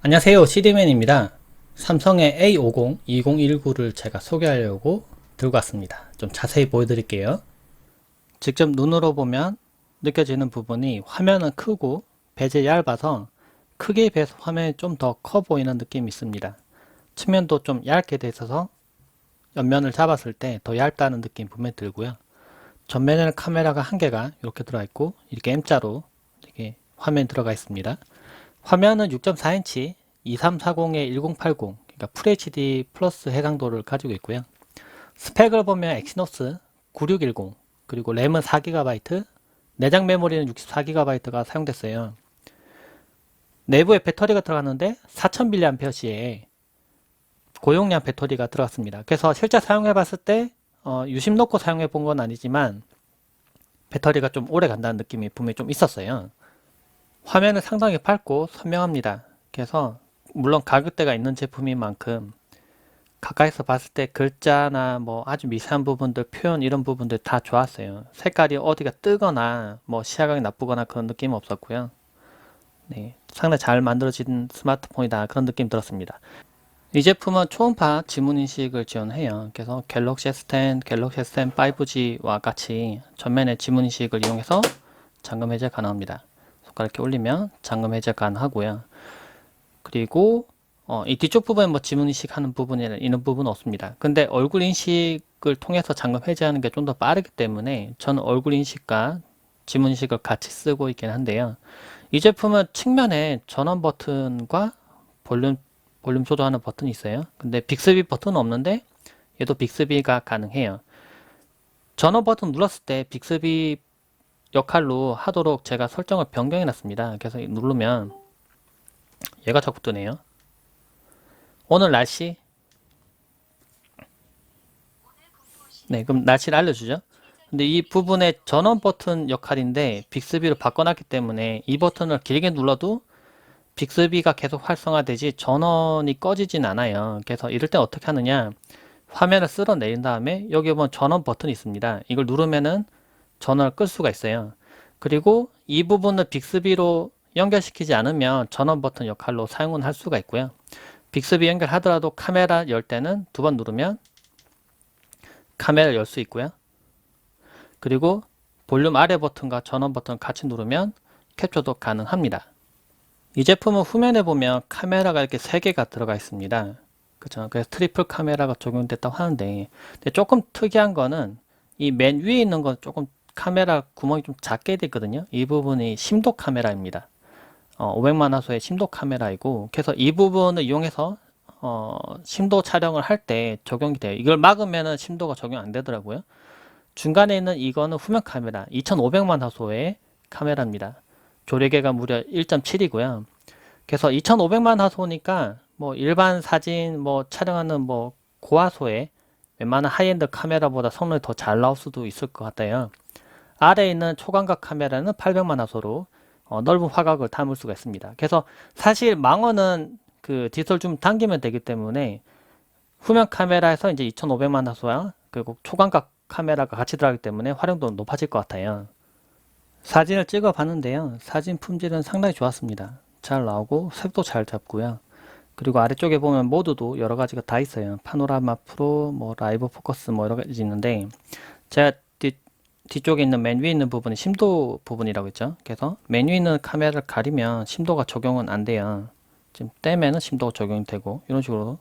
안녕하세요, CD맨입니다. 삼성의 A50 2019를 제가 소개하려고 들고 왔습니다. 좀 자세히 보여드릴게요. 직접 눈으로 보면 느껴지는 부분이 화면은 크고 베젤이 얇아서 크기에 비해서 화면이 좀 더 커 보이는 느낌이 있습니다. 측면도 좀 얇게 돼 있어서 옆면을 잡았을 때 더 얇다는 느낌 분명히 들고요. 전면에는 카메라가 한 개가 이렇게 들어가 있고 이렇게 M자로 이렇게 화면이 들어가 있습니다. 화면은 6.4인치 2340에 1080, 그러니까 FHD 플러스 해상도를 가지고 있고요. 스펙을 보면 엑시노스 9610, 그리고 램은 4GB, 내장 메모리는 64GB가 사용됐어요. 내부에 배터리가 들어갔는데 4000mAh의 고용량 배터리가 들어갔습니다. 그래서 실제 사용해 봤을 때 유심 놓고 사용해 본 건 아니지만 배터리가 좀 오래 간다는 느낌이 분명히 좀 있었어요. 화면은 상당히 밝고 선명합니다. 그래서 물론 가격대가 있는 제품인 만큼 가까이서 봤을 때 글자나 뭐 아주 미세한 부분들, 표현 이런 부분들 다 좋았어요. 색깔이 어디가 뜨거나 뭐 시야각이 나쁘거나 그런 느낌은 없었고요. 네, 상당히 잘 만들어진 스마트폰이다 그런 느낌 들었습니다. 이 제품은 초음파 지문 인식을 지원해요. 그래서 갤럭시 S10, 갤럭시 S10 5G와 같이 전면의 지문 인식을 이용해서 잠금 해제 가능합니다. 손가락 이렇게 올리면 잠금 해제 가능하고요. 그리고 이 뒤쪽 부분에 뭐 지문 인식하는 부분이나 이런 부분은 없습니다. 근데 얼굴 인식을 통해서 잠금 해제하는 게 좀 더 빠르기 때문에 저는 얼굴 인식과 지문 인식을 같이 쓰고 있긴 한데요. 이 제품은 측면에 전원 버튼과 볼륨 조절하는 버튼이 있어요. 근데 빅스비 버튼은 없는데 얘도 빅스비가 가능해요. 전원 버튼 눌렀을 때 빅스비 역할로 하도록 제가 설정을 변경해 놨습니다. 그래서 누르면 얘가 자꾸 뜨네요. 오늘 날씨. 네, 그럼 날씨를 알려주죠. 근데 이 부분에 전원 버튼 역할인데 빅스비로 바꿔놨기 때문에 이 버튼을 길게 눌러도 빅스비가 계속 활성화되지 전원이 꺼지진 않아요. 그래서 이럴 때 어떻게 하느냐, 화면을 쓸어내린 다음에 여기 보면 전원 버튼이 있습니다. 이걸 누르면은 전원을 끌 수가 있어요. 그리고 이 부분을 빅스비로 연결시키지 않으면 전원 버튼 역할로 사용은 할 수가 있고요. 빅스비 연결하더라도 카메라 열 때는 두 번 누르면 카메라를 열 수 있고요. 그리고 볼륨 아래 버튼과 전원 버튼 같이 누르면 캡처도 가능합니다. 이 제품은 후면에 보면 카메라가 이렇게 3개가 들어가 있습니다. 그렇죠? 그래서 트리플 카메라가 적용됐다고 하는데, 근데 조금 특이한 거는 이 맨 위에 있는 건 조금 카메라 구멍이 좀 작게 되거든요. 이 부분이 심도 카메라입니다. 500만 화소의 심도 카메라이고, 그래서 이 부분을 이용해서 심도 촬영을 할 때 적용이 돼요. 이걸 막으면 심도가 적용 안 되더라고요. 중간에 있는 이거는 후면 카메라 2500만 화소의 카메라입니다. 조리개가 무려 1.7이고요. 그래서 2500만 화소니까 뭐 일반 사진 뭐 촬영하는 뭐 고화소의 웬만한 하이엔드 카메라보다 성능이 더 잘 나올 수도 있을 것 같아요. 아래에 있는 초광각 카메라는 800만 화소로 넓은 화각을 담을 수가 있습니다. 그래서 사실 망원은 그 디지털 줌 당기면 되기 때문에 후면 카메라에서 이제 2500만 화소와 그리고 초광각 카메라가 같이 들어가기 때문에 활용도는 높아질 것 같아요. 사진을 찍어 봤는데요. 사진 품질은 상당히 좋았습니다. 잘 나오고 색도 잘 잡고요. 그리고 아래쪽에 보면 모드도 여러 가지가 다 있어요. 파노라마 프로, 뭐 라이브 포커스 뭐 여러 가지 있는데 제가 뒤쪽에 있는 맨 위에 있는 부분이 심도 부분이라고 했죠. 그래서 맨 위에 있는 카메라를 가리면 심도가 적용은 안 돼요. 지금 떼면은 심도가 적용이 되고 이런 식으로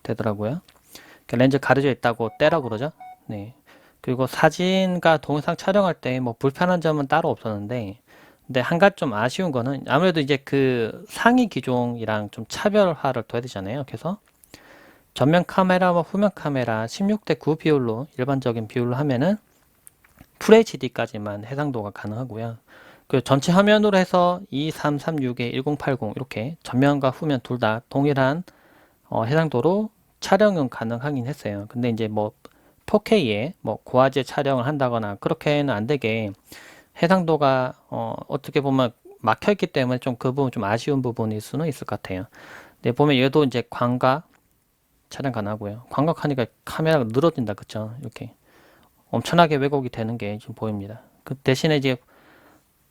되더라고요. 렌즈 가려져 있다고 떼라고 그러죠. 네. 그리고 사진과 동영상 촬영할 때 뭐 불편한 점은 따로 없었는데, 근데 한 가지 좀 아쉬운 거는 아무래도 이제 그 상위 기종이랑 좀 차별화를 둬야 되잖아요. 그래서 전면 카메라와 후면 카메라 16대 9 비율로 일반적인 비율로 하면은 FHD까지만 해상도가 가능하고요. 그 전체 화면으로 해서 2336에 1080 이렇게 전면과 후면 둘 다 동일한 해상도로 촬영은 가능하긴 했어요. 근데 이제 뭐 4K에 뭐 고화질 촬영을 한다거나 그렇게는 안 되게 해상도가 어떻게 보면 막혀 있기 때문에 좀 그 부분 좀 아쉬운 부분일 수는 있을 것 같아요. 근데 보면 얘도 이제 광각 촬영 가능하고요. 광각하니까 카메라가 늘어진다, 그쵸? 이렇게 엄청나게 왜곡이 되는 게 지금 보입니다. 그 대신에 이제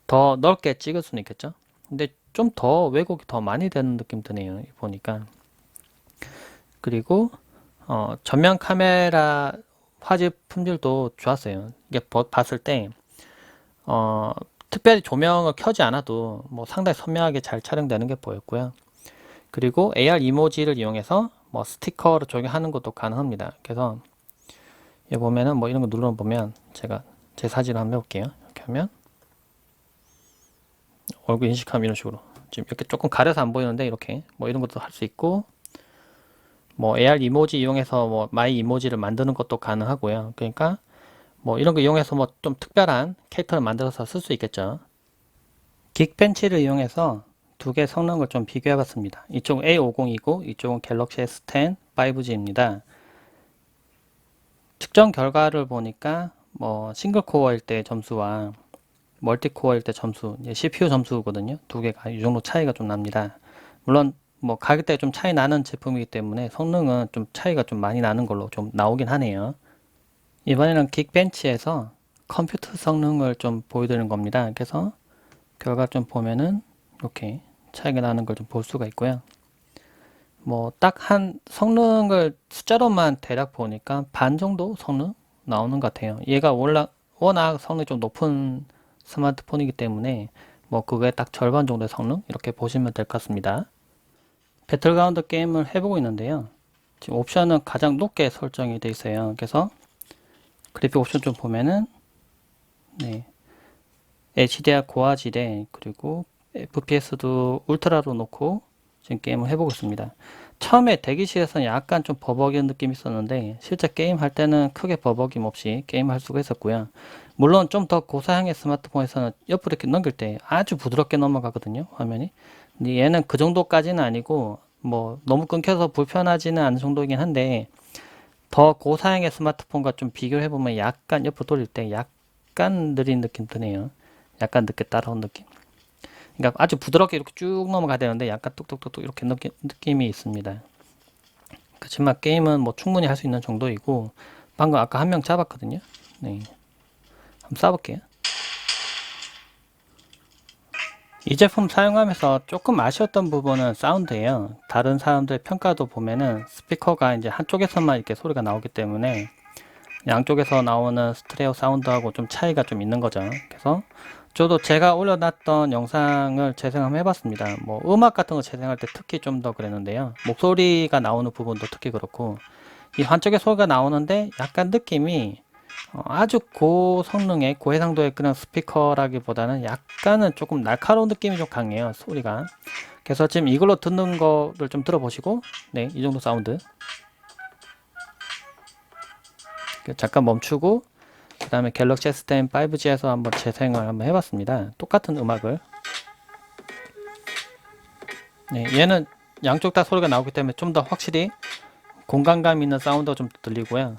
더 넓게 찍을 수는 있겠죠. 근데 좀 더 왜곡이 더 많이 되는 느낌 드네요. 보니까. 그리고 전면 카메라 화질 품질도 좋았어요. 이게 봤을 때 특별히 조명을 켜지 않아도 뭐 상당히 선명하게 잘 촬영되는 게 보였고요. 그리고 AR 이모지를 이용해서 뭐 스티커로 적용하는 것도 가능합니다. 그래서 여기 보면은 뭐 이런 거 눌러보면 제가 제 사진을 한번 해볼게요. 이렇게 하면 얼굴 인식하면 이런 식으로 지금 이렇게 조금 가려서 안 보이는데 이렇게 뭐 이런 것도 할 수 있고 뭐 AR 이모지 이용해서 뭐 마이 이모지를 만드는 것도 가능하고요. 그러니까 뭐 이런 거 이용해서 뭐 좀 특별한 캐릭터를 만들어서 쓸 수 있겠죠. 긱벤치를 이용해서 두 개 성능을 좀 비교해 봤습니다. 이쪽은 A50이고 이쪽은 갤럭시 S10 5G입니다. 측정 결과를 보니까 뭐 싱글 코어일 때 점수와 멀티 코어일 때 점수, CPU 점수거든요. 두 개가 이 정도 차이가 좀 납니다. 물론 뭐 가격대가 좀 차이 나는 제품이기 때문에 성능은 좀 차이가 좀 많이 나는 걸로 좀 나오긴 하네요. 이번에는 긱벤치에서 컴퓨터 성능을 좀 보여드리는 겁니다. 그래서 결과 좀 보면은 이렇게 차이가 나는 걸 좀 볼 수가 있고요. 뭐 딱 한 성능을 숫자로만 대략 보니까 반 정도 성능 나오는 것 같아요. 얘가 워낙 성능이 좀 높은 스마트폰이기 때문에 뭐 그거에 딱 절반 정도의 성능 이렇게 보시면 될 것 같습니다. 배틀그라운드 게임을 해보고 있는데요. 지금 옵션은 가장 높게 설정이 되어 있어요. 그래서 그래픽 옵션 좀 보면은 네, HDR 고화질에 그리고 FPS도 울트라로 놓고 지금 게임을 해보고 있습니다. 처음에 대기실에서는 약간 좀 버벅이는 느낌이 있었는데 실제 게임 할 때는 크게 버벅임 없이 게임할 수가 있었고요. 물론 좀 더 고사양의 스마트폰에서는 옆으로 이렇게 넘길 때 아주 부드럽게 넘어가거든요, 화면이. 근데 얘는 그 정도까지는 아니고 뭐 너무 끊겨서 불편하지는 않은 정도이긴 한데 더 고사양의 스마트폰과 좀 비교를 해보면 약간 옆으로 돌릴 때 약간 느린 느낌 드네요. 약간 늦게 따라온 느낌. 그러니까 아주 부드럽게 이렇게 쭉 넘어가야 되는데 약간 뚝뚝뚝뚝 이렇게 느낌이 있습니다. 그렇지만 게임은 뭐 충분히 할 수 있는 정도이고 방금 아까 한 명 잡았거든요. 네, 한번 쏴볼게요. 이 제품 사용하면서 조금 아쉬웠던 부분은 사운드예요. 다른 사람들의 평가도 보면은 스피커가 이제 한쪽에서만 이렇게 소리가 나오기 때문에 양쪽에서 나오는 스테레오 사운드하고 좀 차이가 좀 있는 거죠. 그래서 저도 제가 올려놨던 영상을 재생을 해봤습니다. 뭐 음악 같은 거 재생할 때 특히 좀 더 그랬는데요. 목소리가 나오는 부분도 특히 그렇고 이 한쪽에 소리가 나오는데 약간 느낌이 아주 고성능의 고해상도의 그런 스피커라기보다는 약간은 조금 날카로운 느낌이 좀 강해요, 소리가. 그래서 지금 이걸로 듣는 거를 좀 들어보시고 네, 이 정도 사운드 잠깐 멈추고 그 다음에 갤럭시 S10 5G에서 한번 재생을 한번 해봤습니다. 똑같은 음악을. 네, 얘는 양쪽 다 소리가 나오기 때문에 좀 더 확실히 공간감 있는 사운드가 좀 들리고요.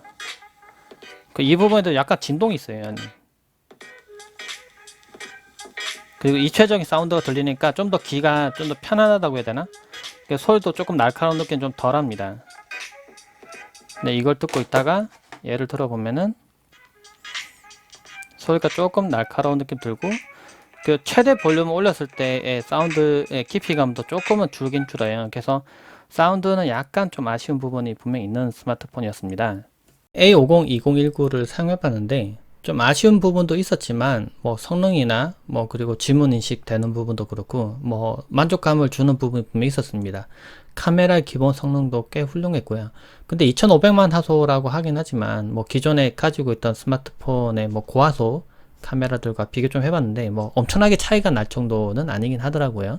이 부분에도 약간 진동이 있어요. 얘는. 그리고 입체적인 사운드가 들리니까 좀 더 귀가 좀 더 편안하다고 해야 되나? 소리도 조금 날카로운 느낌이 좀 덜합니다. 네, 이걸 듣고 있다가 얘를 들어보면은 소리가 조금 날카로운 느낌 들고 그 최대 볼륨을 올렸을 때의 사운드의 깊이감도 조금은 줄긴 줄어요. 그래서 사운드는 약간 좀 아쉬운 부분이 분명히 있는 스마트폰이었습니다. A50 2019를 사용해봤는데 좀 아쉬운 부분도 있었지만 뭐 성능이나 뭐 그리고 지문 인식 되는 부분도 그렇고 뭐 만족감을 주는 부분이 분명히 있었습니다. 카메라의 기본 성능도 꽤 훌륭했고요. 근데 2500만 화소라고 하긴 하지만 뭐 기존에 가지고 있던 스마트폰의 뭐 고화소 카메라들과 비교 좀 해봤는데 뭐 엄청나게 차이가 날 정도는 아니긴 하더라고요.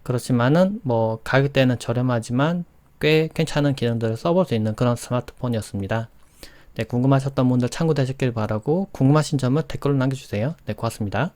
그렇지만은 뭐 가격대는 저렴하지만 꽤 괜찮은 기능들을 써볼 수 있는 그런 스마트폰이었습니다. 네, 궁금하셨던 분들 참고되셨길 바라고 궁금하신 점은 댓글로 남겨주세요. 네, 고맙습니다.